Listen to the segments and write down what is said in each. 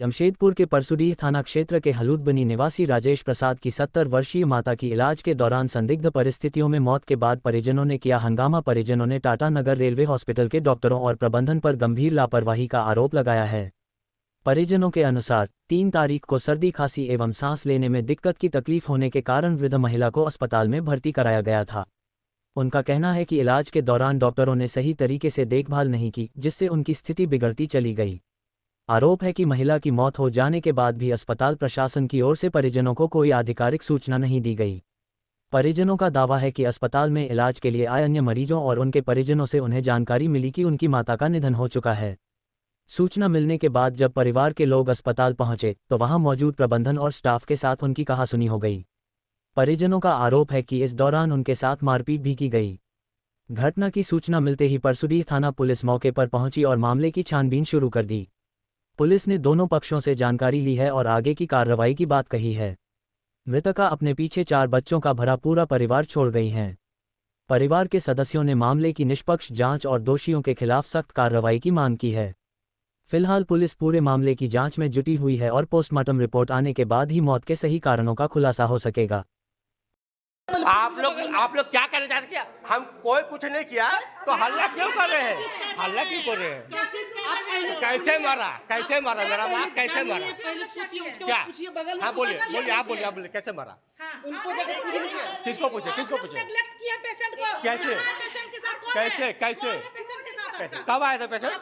जमशेदपुर के परसुडीह थाना क्षेत्र के हलूदबनी निवासी राजेश प्रसाद की 70 वर्षीय माता की इलाज के दौरान संदिग्ध परिस्थितियों में मौत के बाद परिजनों ने किया हंगामा। परिजनों ने टाटा नगर रेलवे हॉस्पिटल के डॉक्टरों और प्रबंधन पर गंभीर लापरवाही का आरोप लगाया है। परिजनों के अनुसार 3 तारीख को सर्दी खांसी एवं सांस लेने में दिक्कत की तकलीफ होने के कारण वृद्ध महिला को अस्पताल में भर्ती कराया गया था। उनका कहना है कि इलाज के दौरान डॉक्टरों ने सही तरीके से देखभाल नहीं की, जिससे उनकी स्थिति बिगड़ती चली गई। आरोप है कि महिला की मौत हो जाने के बाद भी अस्पताल प्रशासन की ओर से परिजनों को कोई आधिकारिक सूचना नहीं दी गई। परिजनों का दावा है कि अस्पताल में इलाज के लिए आए अन्य मरीजों और उनके परिजनों से उन्हें जानकारी मिली कि उनकी माता का निधन हो चुका है। सूचना मिलने के बाद जब परिवार के लोग अस्पताल पहुंचे तो वहां मौजूद प्रबंधन और स्टाफ के साथ उनकी कहासुनी हो गई। परिजनों का आरोप है कि इस दौरान उनके साथ मारपीट भी की गई। घटना की सूचना मिलते ही परसुडीह थाना पुलिस मौके पर पहुंची और मामले की छानबीन शुरू कर दी। पुलिस ने दोनों पक्षों से जानकारी ली है और आगे की कार्रवाई की बात कही है। मृतका अपने पीछे 4 बच्चों का भरा पूरा परिवार छोड़ गई हैं। परिवार के सदस्यों ने मामले की निष्पक्ष जांच और दोषियों के खिलाफ सख्त कार्रवाई की मांग की है। फिलहाल पुलिस पूरे मामले की जांच में जुटी हुई है और पोस्टमार्टम रिपोर्ट आने के बाद ही मौत के सही कारणों का खुलासा हो सकेगा। आप लोग क्या करना चाहते हैं? हम कोई कुछ नहीं किया तो हल्ला क्यों कर रहे हैं? हल्ला क्यों कर रहे हैं? कैसे मारा मेरा माँ कैसे मारा? क्या? हाँ बोलिए आप बोलिए कैसे मारा? किसको पूछे? कैसे? कब आया था पेशेंट?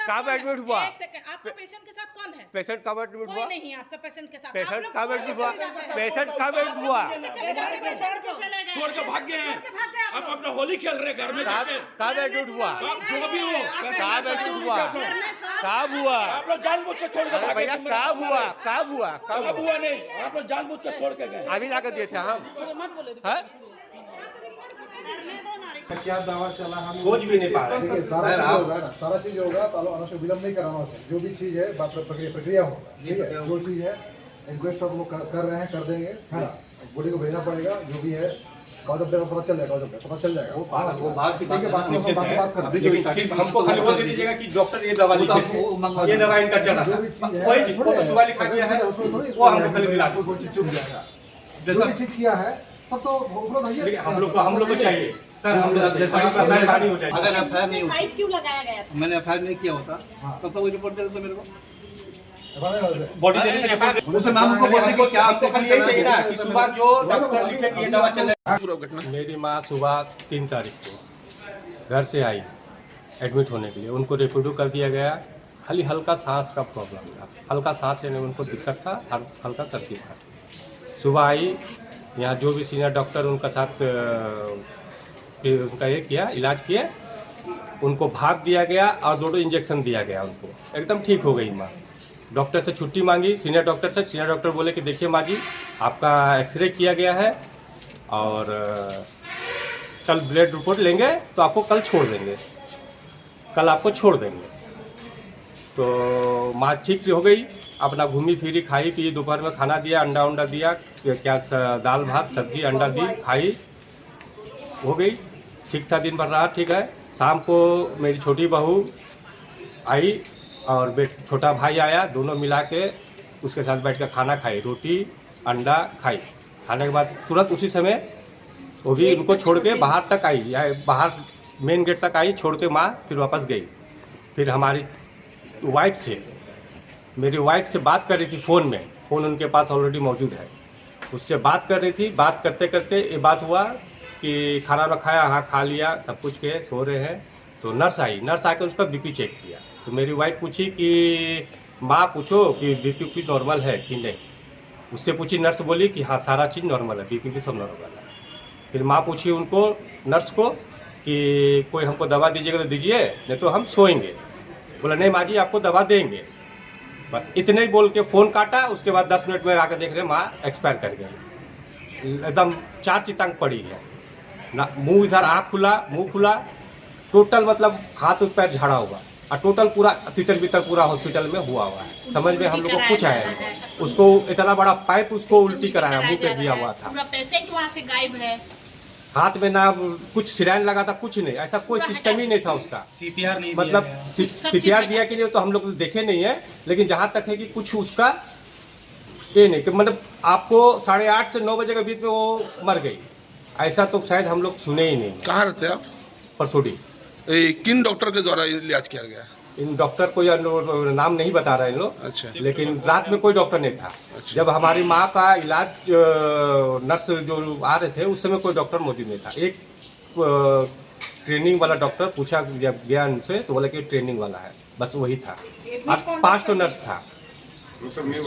कब एडमिट हुआ? पेशेंट कब एडमिट हुआ? पेशेंट कब एडमिट हुआ? छोड़ के भाग गए हैं। अब अपना होली खेल रहे घर में जाके। कब एडमिट हुआ? जो भी हो कब एडमिट हुआ? कब हुआ? आप लोग जानबूझ के छोड़ के भागे। भैया कब हुआ? नहीं, आप लोग जानबूझ के छोड़ के गए। अभी लाकर दिए थे हम। क्या दावा चला हम सोच भी नहीं पा रहे। देखिए सारा चीज होगा तो अनावश्यक विलम्ब नहीं कराना है। जो भी चीज है बात प्रक्रिया होगा। ठीक है, जो चीज है इंक्वेस्ट हम लोग कर रहे हैं, कर देंगे, है ना। बॉडी को भेजना पड़ेगा, जो भी है बाद में पता चल जाएगा। वो बात ठीक है, बात कर हमको खाली बोल दीजिएगा कि डॉक्टर ये दवा लिखे थे, ये दवा इनका चला था। कोई चीज को सुबह लिखा गया है वो हमको खाली दिला दो। कोई चीज चुप जाएगा। जो भी चीज किया है सब तो हम लोग को चाहिए सर। हम लोग जैसा मेहरबानी हो जाए। अगर एफआईआर नहीं होता, क्यों लगाया गया था? मैंने एफआईआर नहीं किया होता तब तो वो रिपोर्ट दे देते मेरे को। बॉडी देने से एफआईआर उसे मैम को बोलने को क्या आपको खाली यही चाहिए ना कि सुबह जो डॉक्टर लिखे कि ये दवा चले। पूरा घटना मेरी माँ सुबह 3 तारीख को घर से आई एडमिट होने के लिए। उनको रेफर कर दिया गया। खाली हल्का सांस का प्रॉब्लम था, हल्का सांस लेने में उनको दिक्कत था, हल्का सर्दी था। सुबह आई, यहाँ जो भी सीनियर डॉक्टर उनका साथ फिर उनका ये किया, इलाज किया, उनको भाप दिया गया और 2 इंजेक्शन दिया गया। उनको एकदम ठीक हो गई माँ। डॉक्टर से छुट्टी मांगी सीनियर डॉक्टर से। सीनियर डॉक्टर बोले कि देखिए माँ जी, आपका एक्सरे किया गया है और कल ब्लड रिपोर्ट लेंगे तो आपको कल छोड़ देंगे, कल आपको छोड़ देंगे। तो माँ ठीक हो गई, अपना घूमी फिरी, खाई पी, दोपहर में खाना दिया, अंडा दिया, क्या दाल भात सब्जी अंडा दी, खाई, हो गई, ठीक था, दिन भर रहा, ठीक है। शाम को मेरी छोटी बहू आई और छोटा भाई आया, दोनों मिला के उसके साथ बैठ कर खाना खाई, रोटी अंडा खाई। खाने के बाद तुरंत उसी समय वो भी उनको छोड़ के बाहर तक आई, या बाहर मेन गेट तक आई, छोड़ के माँ फिर वापस गई। फिर हमारी मेरी वाइफ से बात कर रही थी फ़ोन में, फ़ोन उनके पास ऑलरेडी मौजूद है, उससे बात कर रही थी। बात करते करते ये बात हुआ कि खाना खाया, हाँ खा लिया, सब कुछ के सो रहे हैं। तो नर्स आई, नर्स आकर उसका बीपी चेक किया। तो मेरी वाइफ पूछी कि माँ पूछो कि बीपी नॉर्मल है कि नहीं। उससे पूछी, नर्स बोली कि हाँ सारा चीज़ नॉर्मल है, बीपी भी सब नॉर्मल है। फिर माँ पूछी उनको, नर्स को, कि कोई हमको दवा दीजिएगा तो दीजिए, नहीं तो हम सोएंगे। बोला नहीं माँ जी आपको दवा देंगे। बस इतने ही बोल के फ़ोन काटा। उसके बाद 10 मिनट में आकर देख रहे माँ एक्सपायर कर गई। एकदम 4 चितांग पड़ी है ना, मुंह इधर आँख खुला, मुंह खुला, टोटल मतलब हाथ पैर झाड़ा हुआ और टोटल पूरा तितर बितर पूरा हॉस्पिटल में हुआ है। समझ में हम लोग को कुछ आया नहीं। उसको इतना बड़ा पाइप उसको उल्टी कराया, मुंह पे दिया हुआ था। पूरा पेशेंट वहाँ से गायब है। हाथ में ना कुछ सिराइन लगा था, कुछ नहीं, ऐसा कोई सिस्टम ही नहीं था उसका। सीपीआर नहीं मतलब सीपीआर दिया कि नहीं तो हम लोग देखे नहीं है, लेकिन जहाँ तक है कि कुछ उसका ये नहीं कि मतलब आपको 8:30 से 9 बजे के बीच में वो मर गई, ऐसा तो शायद हम लोग सुने ही नहीं। कहाँ रहते हैं आप? परसोडी। किन डॉक्टर के द्वारा इलाज किया गया? इन डॉक्टर को या नाम नहीं बता रहे हैं लोग। अच्छा। लेकिन रात में कोई डॉक्टर नहीं था। अच्छा। जब हमारी माँ का इलाज नर्स जो आ रहे थे उस समय कोई डॉक्टर मौजूद नहीं था। एक ट्रेनिंग वाला डॉक्टर पूछा जब गया उनसे तो बोला कि ट्रेनिंग वाला है, बस वही था। और 5 तो नर्स था।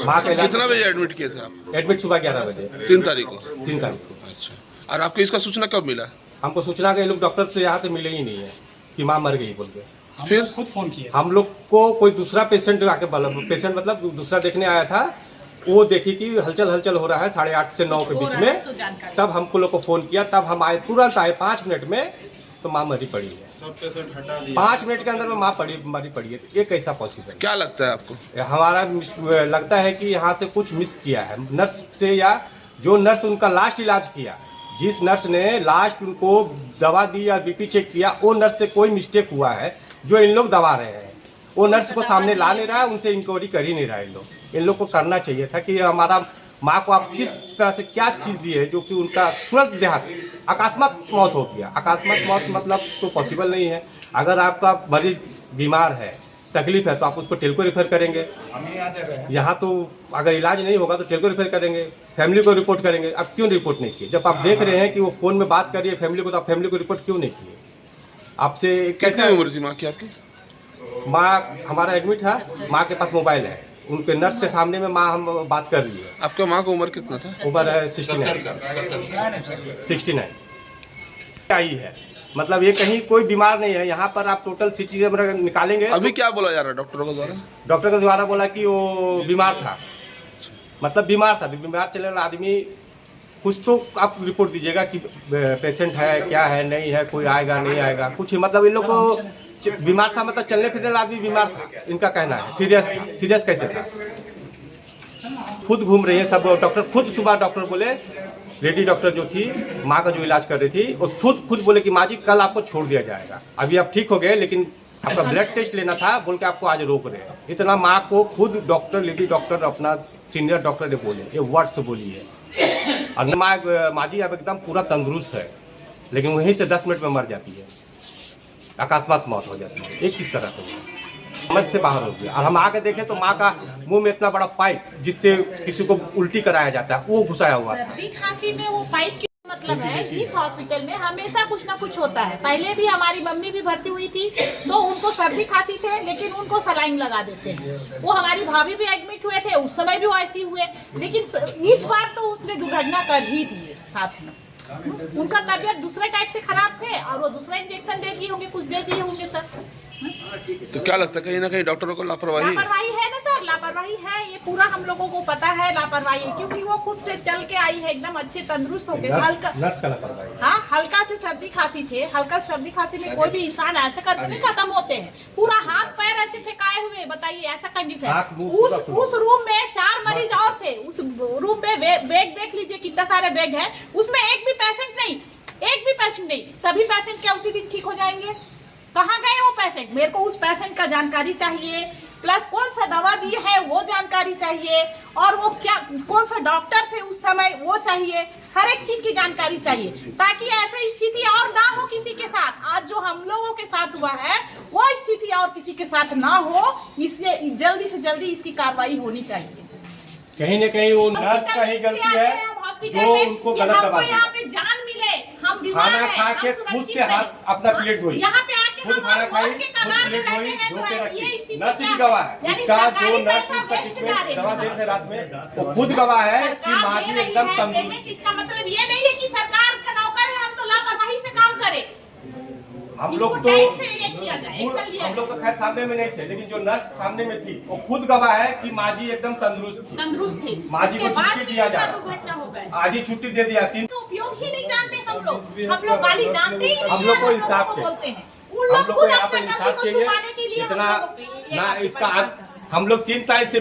माँ का कितना बजे एडमिट किए थे आप? एडमिट सुबह 11 बजे 3 तारीख को। 3 तारीख को। अच्छा। और आपको इसका सूचना कब मिला? हमको सूचना के लोग डॉक्टर से यहाँ से मिले ही नहीं है कि माँ मर गई बोल के। फिर खुद फोन किया। हम लोग को कोई दूसरा पेशेंट आके पेशेंट मतलब दूसरा देखने आया था, वो देखी कि हलचल हो रहा है 8:30 से 9 के बीच में, तब हमको लोग को फोन किया, तब हम आए, तुरंत आए 5 मिनट में, तो माँ मरी पड़ी है। सब पेशेंट हटा दिए 5 मिनट के अंदर में माँ मरी पड़ी है। ये कैसा पॉसिबल? क्या लगता है आपको? हमारा लगता है कि यहाँ से कुछ मिस किया है नर्स से, या जो नर्स उनका लास्ट इलाज किया, जिस नर्स ने लास्ट उनको दवा दी या बीपी चेक किया, वो नर्स से कोई मिस्टेक हुआ है जो इन लोग दबा रहे हैं। वो नर्स को सामने ला नहीं रहा है, उनसे इंक्वायरी कर ही नहीं रहा है। इन लोग को करना चाहिए था कि हमारा माँ को आप किस तरह से क्या चीज़ दी है जो कि उनका तुरंत देहात अकस्मात मौत हो गया। अकस्मात मौत मतलब तो पॉसिबल नहीं है। अगर आपका मरीज बीमार है, तकलीफ है, तो आप उसको टेल्को रेफर करेंगे। यहाँ तो अगर इलाज नहीं होगा तो टेल्को रेफर करेंगे, फैमिली को रिपोर्ट करेंगे। अब क्यों रिपोर्ट नहीं किए? जब आप देख रहे हैं कि वो फोन में बात कर रही है फैमिली को, तो आप फैमिली को रिपोर्ट क्यों नहीं किए? आपसे कितनी कैसे? उम्र थी माँ की आपकी? माँ हमारा एडमिट था, माँ के पास मोबाइल है, उनके नर्स के सामने में माँ हम बात कर रही है। आपका माँ का उम्र कितना था? उम्र है 69 आई है। मतलब ये कहीं कोई बीमार नहीं है। यहाँ पर आप टोटल सिटी निकालेंगे। अभी क्या बोला जा रहा है डॉक्टरों के द्वारा? डॉक्टर के द्वारा बोला कि वो बीमार था, मतलब बीमार था। बीमार चलने वाला आदमी, कुछ तो आप रिपोर्ट दीजिएगा कि पेशेंट है, क्या है, नहीं है, कोई आएगा नहीं आएगा, कुछ मतलब इन लोग को बीमार था, मतलब चलने फिरने वाला आदमी बीमार था, इनका कहना है। सीरियस कैसे था? खुद घूम रही है सब डॉक्टर। खुद सुबह डॉक्टर बोले, लेडी डॉक्टर जो थी माँ का जो इलाज कर रही थी, और खुद बोले कि माँ जी कल आपको छोड़ दिया जाएगा, अभी आप ठीक हो गए, लेकिन आपका ब्लड टेस्ट लेना था बोल के आपको आज रोक रहे हैं। इतना माँ को खुद डॉक्टर, लेडी डॉक्टर, अपना सीनियर डॉक्टर ने बोले, ये वर्ड्स बोली है। और माँ जी अब एकदम पूरा तंदुरुस्त है, लेकिन वहीं से 10 मिनट में मर जाती है, अकस्मात मौत हो जाती है। एक किस तरह से समझ से बाहर हो गया। और हम आके देखें तो माँ का मुंह में इतना बड़ा पाइप जिससे किसी को उल्टी कराया जाता है, वो घुसाया हुआ था। सर्दी खांसी में वो पाइप की मतलब है, इस हॉस्पिटल में हमेशा कुछ ना कुछ होता है। पहले भी हमारी मम्मी भी भर्ती हुई थी तो उनको सर्दी खांसी थे, लेकिन उनको सलाइन लगा देते हैं। वो हमारी भाभी भी एडमिट हुए थे, उस समय भी वो ऐसे हुए, लेकिन इस बार तो उसने दुर्घटना कर ही दी साथ में। उनका तबियत दूसरे टाइप से खराब थे और वो दूसरा इंजेक्शन दे दिए होंगे, कुछ दे दिए होंगे सर। तो क्या लगता है कहीं ना कहीं डॉक्टरों को लापरवाही है ना सर? लापरवाही है, ये पूरा हम लोगों को पता है लापरवाही, क्योंकि वो खुद से चल के आई है एकदम अच्छे तंदुरुस्त हो गए। हल्का से सर्दी खांसी थे, हल्का सर्दी खांसी में कोई भी इंसान ऐसे करके नहीं खत्म होते हैं। पूरा हाथ पैर ऐसे फेंकाए हुए, बताइए ऐसा कंडीशन। उस रूम में 4 मरीज और थे, उस रूम में बेड देख लीजिए कितना सारे बेड है, उसमें एक भी पेशेंट नहीं। सभी पेशेंट क्या उसी दिन ठीक हो जाएंगे? कहाँ गए वो पेशेंट? मेरे को उस पेशेंट का जानकारी चाहिए, प्लस कौन सा दवा दी है वो जानकारी चाहिए, और वो क्या कौन सा डॉक्टर थे उस समय वो चाहिए। हर एक चीज की जानकारी चाहिए, ताकि ऐसी स्थिति और ना हो किसी के साथ। आज जो हम लोगों के साथ हुआ है वो स्थिति और किसी के साथ ना हो, इसलिए जल्दी से जल्दी इसकी कार्रवाई होनी चाहिए। कहीं न कहीं वो नर्स का ही गलती है जो उनको गलत दवा दी। यहाँ पे जान मिले, हम खाना खा के खुद से हाथ अपना प्लेट धोई, यहाँ पे आके खुद खाना खाई, खुद प्लेट धोई, धो के रखी। नर्स की गवाह है, इसका जो नर्स दवा दे रहे थे रात में, वो खुद गवाह है कि माँ जी एकदम तंदुरुस्त। इसका मतलब ये नहीं है कि सरकार का नौकर है हम तो लापरवाही से काम करें। हम लोग तो खैर सामने में नहीं थे, लेकिन जो नर्स सामने में थी वो खुद गवाह है कि माँ जी एकदम तंदुरुस्त थी। माँ जी को छुट्टी दिया जा रहा, आज ही छुट्टी दे दिया। 3 उपयोग ही नहीं जानते हम लोग गाली जानते ही नहीं। हम लोग को इंसाफ चाहिए, हम लोग को यहाँ पे इंसाफ चाहिए। इतना ना इसका हम लोग 3 तारीख से